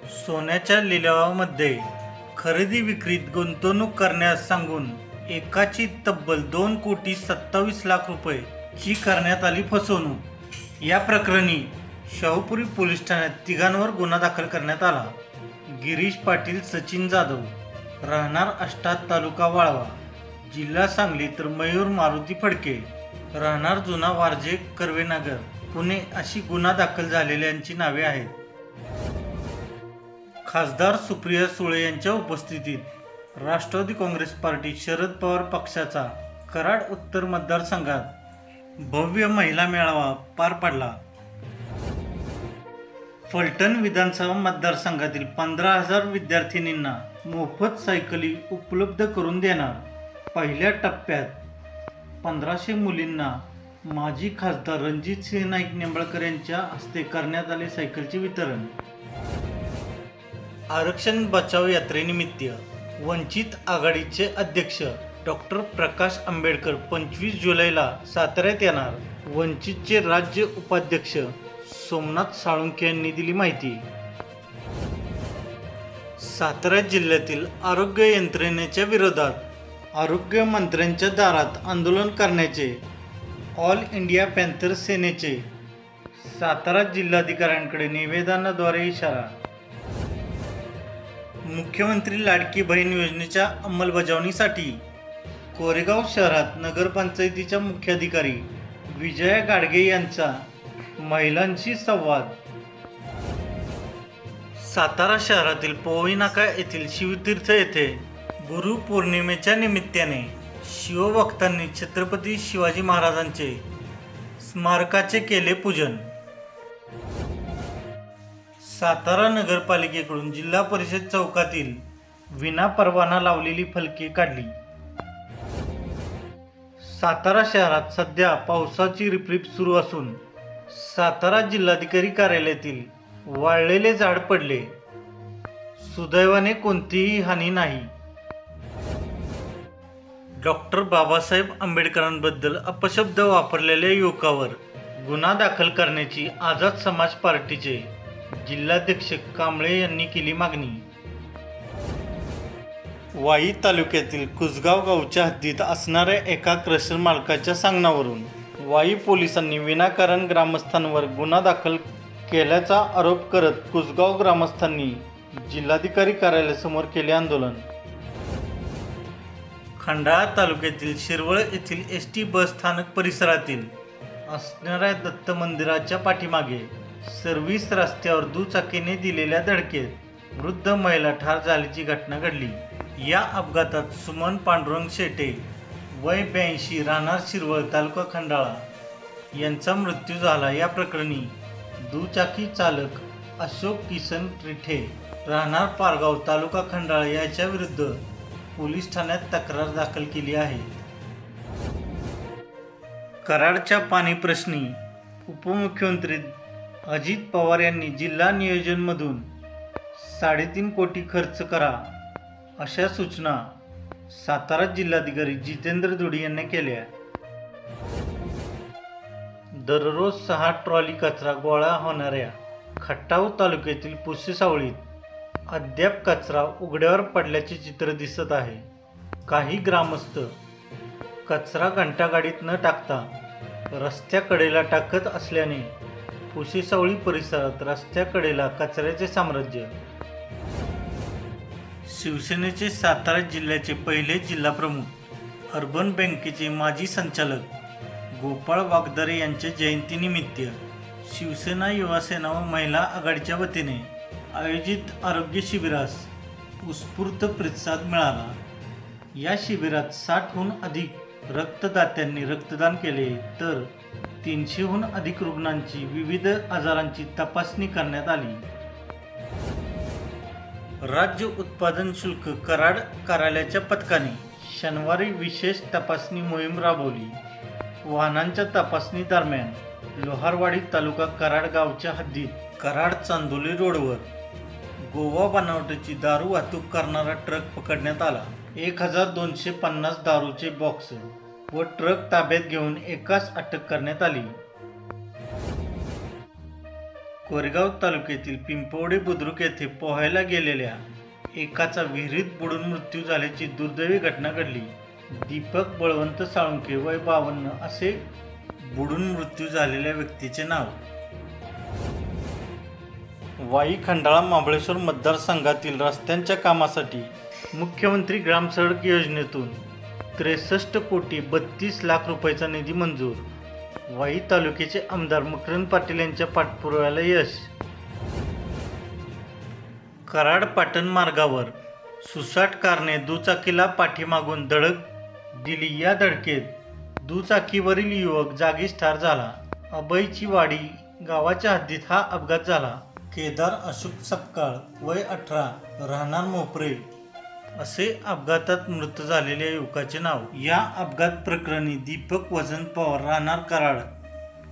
सोन्याच्या लिलावामध्ये खरेदी विक्रीत गुंतवणूक करण्यास सांगून एकाची तब्बल 2,27,00,000 रुपये ची करण्यात आली फसवणूक। या प्रकरणी शाहूपुरी पोलीस ठाण्यात तिघांवर गुन्हा दाखल करण्यात आला। गिरीश पाटील, सचिन जाधव, राहणार आष्टा, तालुका वाळवा, जिल्हा सांगली, तर मयूर मारुती फडके, राहणार जुना वारजे, कर्वेनगर, पुणे अशी गुन्हा दाखल झालेल्यांची नावे आहेत। खासदार सुप्रिया सुळे यांच्या उपस्थितीत राष्ट्रवादी काँग्रेस पार्टी शरद पवार पक्षाचा कराड उत्तर मतदारसंघात भव्य महिला मेळावा पार पडला। फलटण विधानसभा मतदारसंघातील 15,000 विद्यार्थिनींना मोफत सायकली उपलब्ध करून देणार। पहिल्या टप्प्यात 1,500 मुलींना माजी खासदार रणजितसिंह नाईक निंबाळकर यांच्या हस्ते करण्यात आले सायकलचे वितरण। आरक्षण बचाव यात्रेनिमित्त वंचित आघाडीचे अध्यक्ष डॉक्टर प्रकाश आंबेडकर 25 जुलैला साताऱ्यात येणार। वंचितचे राज्य उपाध्यक्ष सोमनाथ साळुंखे यांनी दिली माहिती। सातारा जिल्ह्यातील आरोग्य यंत्रणेच्या विरोधात आरोग्यमंत्र्यांच्या दारात आंदोलन करण्याचे ऑल इंडिया पॅन्थर सेनेचे सातारा जिल्हाधिकाऱ्यांकडे निवेदनाद्वारे इशारा। मुख्यमंत्री लाडकी बहीण योजनेच्या अंमलबजावणीसाठी कोरेगाव शहरात नगरपंचायतीच्या मुख्याधिकारी विजया गाडगे यांचा महिलांशी संवाद। सातारा शहरातील पोवई नाका येथील शिवतीर्थ येथे गुरुपौर्णिमेच्या निमित्ताने शिवभक्तांनी छत्रपती शिवाजी महाराजांचे स्मारकाचे केले पूजन। सातारा नगरपालिकेकडून जिल्हा परिषद चौकातील विनापरवाना लावलेली फलके काढली। सातारा शहरात सध्या पावसाची रिपरिप सुरू असून सातारा जिल्हाधिकारी कार्यालयातील वाळलेले झाड पडले। सुदैवाने कोणतीही हानी नाही। डॉक्टर बाबासाहेब आंबेडकरांबद्दल अपशब्द वापरलेल्या युवकावर गुन्हा दाखल करण्याची आझाद समाज पार्टीचे जिल्हाध्यक्ष कांबळे यांनी केली मागणी। वाई तालुक्यातील कुसगाव गावच्या हद्दीत असणाऱ्या एका क्रशर मालकाच्या सांगण्यावरून वाई पोलिसांनी विनाकारण ग्रामस्थांवर गुन्हा दाखल केल्याचा आरोप करत कुसगाव ग्रामस्थांनी जिल्हाधिकारी कार्यालयासमोर केले आंदोलन। खंडाळा तालुक्यातील शिरवळ येथील एसटी बस स्थानक परिसरातील असणाऱ्या दत्त मंदिराच्या पाठीमागे सर्व्हिस रस्त्यावर दुचाकीने दिलेल्या धडकेत वृद्ध महिला ठार झाल्याची घटना घडली। या अपघातात सुमन पांडुरंग शेटे वय 82 राहणार शिरवळ तालुका खंडाळा यांचा मृत्यू झाला। या प्रकरणी दुचाकी चालक अशोक किसन रिठे राहणार पारगाव तालुका खंडाळा याच्या विरुद्ध पोलीस ठाण्यात तक्रार दाखल केली आहे। कराडच्या पाणी प्रश्नी उपमुख्यमंत्री अजित पवार यांनी जिल्हा नियोजनमधून 3.5 कोटी खर्च करा अशा सूचना सातारा जिल्हाधिकारी जितेंद्र दुडी यांनी केल्या। दररोज 6 ट्रॉली कचरा गोळा होणाऱ्या खटाव तालुक्यातील पुसेसावळीत अद्याप कचरा उघड्यावर पडल्याचे चित्र दिसत आहे। काही ग्रामस्थ कचरा घंटागाडीत न टाकता रस्त्याकडेला टाकत असल्याने पुसेसावळी परिसरात रस्त्याकडेला कचऱ्याचे साम्राज्य। शिवसेनेचे सातारा जिल्ह्याचे पहिले जिल्हाप्रमुख अर्बन बँकेचे माजी संचालक गोपाळ वागदरे यांच्या जयंतीनिमित्त शिवसेना, युवासेना व महिला आघाडीच्या वतीने आयोजित आरोग्य शिबिरास उत्स्फूर्त प्रतिसाद मिळाला। या शिबिरात 60हून अधिक रक्तदात्यांनी रक्तदान केले, तर 300हून अधिक रुग्णांची विविध आजारांची तपासणी करण्यात आली। राज्य उत्पादन शुल्क कराड कार्यालयाच्या पथकाने शनिवारी विशेष तपासणी मोहीम राबवली। वाहनांच्या तपासणी दरम्यान लोहारवाडी तालुका कराड गावच्या हद्दीत कराड चांदोली रोडवर गोवा बनावटीची दारू वाहतूक करणारा ट्रक पकडण्यात आला। 1250 दारूचे बॉक्स व ट्रक ताब्यात घेऊन एकास अटक करण्यात आली। कोरेगाव तालुक्यातील पिंपवडे बुद्रुक येथे पोहायला गेलेल्या एकाचा विहिरीत बुडून मृत्यू झाल्याची दुर्दैवी घटना घडली. दीपक बळवंत साळुंखे वय 52 असे बुडून मृत्यू झालेल्या व्यक्तीचे नाव. वाई खंडाळा महाबळेश्वर मतदारसंघातील रस्त्यांच्या कामासाठी मुख्यमंत्री ग्रामसडक योजनेतून 63,32,00,000 रुपयाचा निधी मंजूर. वाई तालुक्याचे आमदार मकरंद पाटील यांच्या पाठपुराव्याला यश. कराड पाटण मार्गावर सुसाट कारने दुचाकीला पाठीमागून धडक दिली. या धडकेत दुचाकीवरील युवक जागीच ठार झाला. अभयची वाडी गावाच्या हद्दीत हा अपघात झाला. केदार अशोक सपकाळ वय 18 राहणार मोपरे असे अपघातात मृत झालेल्या युवकाचे नाव. या अपघात प्रकरणी दीपक वसंत पवार राहणार कराड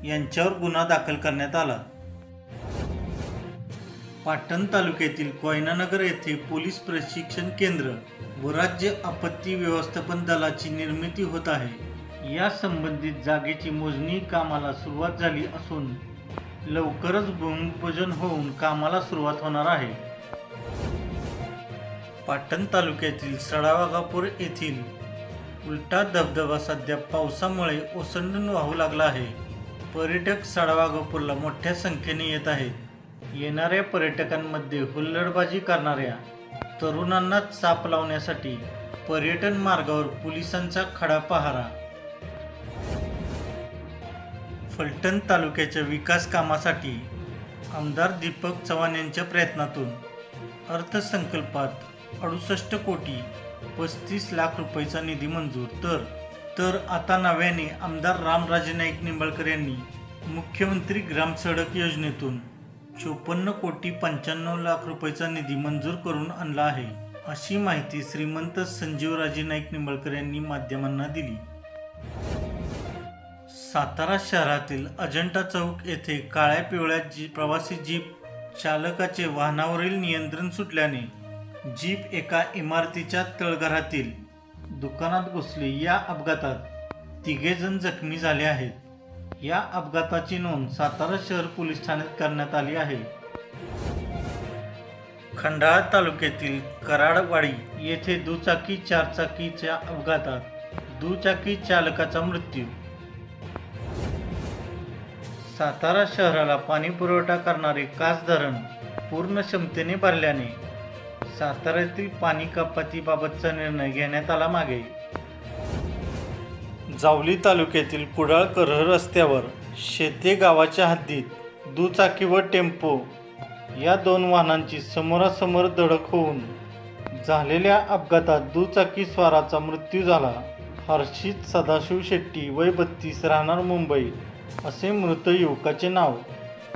यांच्यावर गुन्हा दाखल करण्यात आला. पाटण तालुक्यातील कोयनानगर येथे पोलीस प्रशिक्षण केंद्र व राज्य आपत्ती व्यवस्थापन दलाची निर्मिती होत आहे. या संबंधित जागेची मोजणी कामाला सुरुवात झाली असून लवकरच भूमिपूजन होऊन कामाला सुरुवात होणार आहे. पाटण तालुक्यातील सडावाघापूर येथील उलटा धबधबा सध्या पावसामुळे ओसंडून वाहू लागला आहे. पर्यटक सडावाघापूरला मोठ्या संख्येने येत आहेत. येणाऱ्या पर्यटकांमध्ये हुल्लडबाजी करणाऱ्या तरुणांना चाप लावण्यासाठी पर्यटन मार्गावर पोलिसांचा खडा पहारा. फलटण तालुक्याच्या विकास कामासाठी आमदार दीपक चव्हाण यांच्या प्रयत्नातून अर्थसंकल्पात 68,35,00,000 रुपयाचा निधी मंजूर. तर आता नव्याने आमदार रामराजे नाईक निंबाळकर यांनी मुख्यमंत्री ग्रामसडक योजनेतून 54,95,00,000 रुपयाचा निधी मंजूर करून आणला आहे, अशी माहिती श्रीमंत संजीवराजे नाईक निंबाळकर यांनी माध्यमांना दिली. सातारा शहरातील अजंठा चौक येथे काळ्या पिवळ्या प्रवासी जीप चालकाचे वाहनावरील नियंत्रण सुटल्याने जीप एका इमारतीच्या तळघरातील दुकानात घुसली. या अपघातात 3 जण जखमी झाले आहेत. या अपघाताची नोंद सातारा शहर पोलीस ठाण्यात करण्यात आली आहे. खंडाळा तालुक्यातील कराडवाडी येथे दुचाकी चारचाकीच्या अपघातात दुचाकी चालकाचा मृत्यू. सातारा शहराला पाणीपुरवठा करणारे कास धरण पूर्ण क्षमतेने भरल्याने साताऱ्यातील पाणी कपातीबाबतचा निर्णय घेण्यात आला. मागे जावली तालुक्यातील कुडाळ करहर रस्त्यावर शेते गावाच्या हद्दीत दुचाकी व टेम्पो या 2 वाहनांची समोरासमोर धडक होऊन झालेल्या अपघातात दुचाकी स्वाराचा मृत्यू झाला. हर्षित सदाशिव शेट्टी वय 32 राहणार मुंबई असे मृत युवकाचे नाव.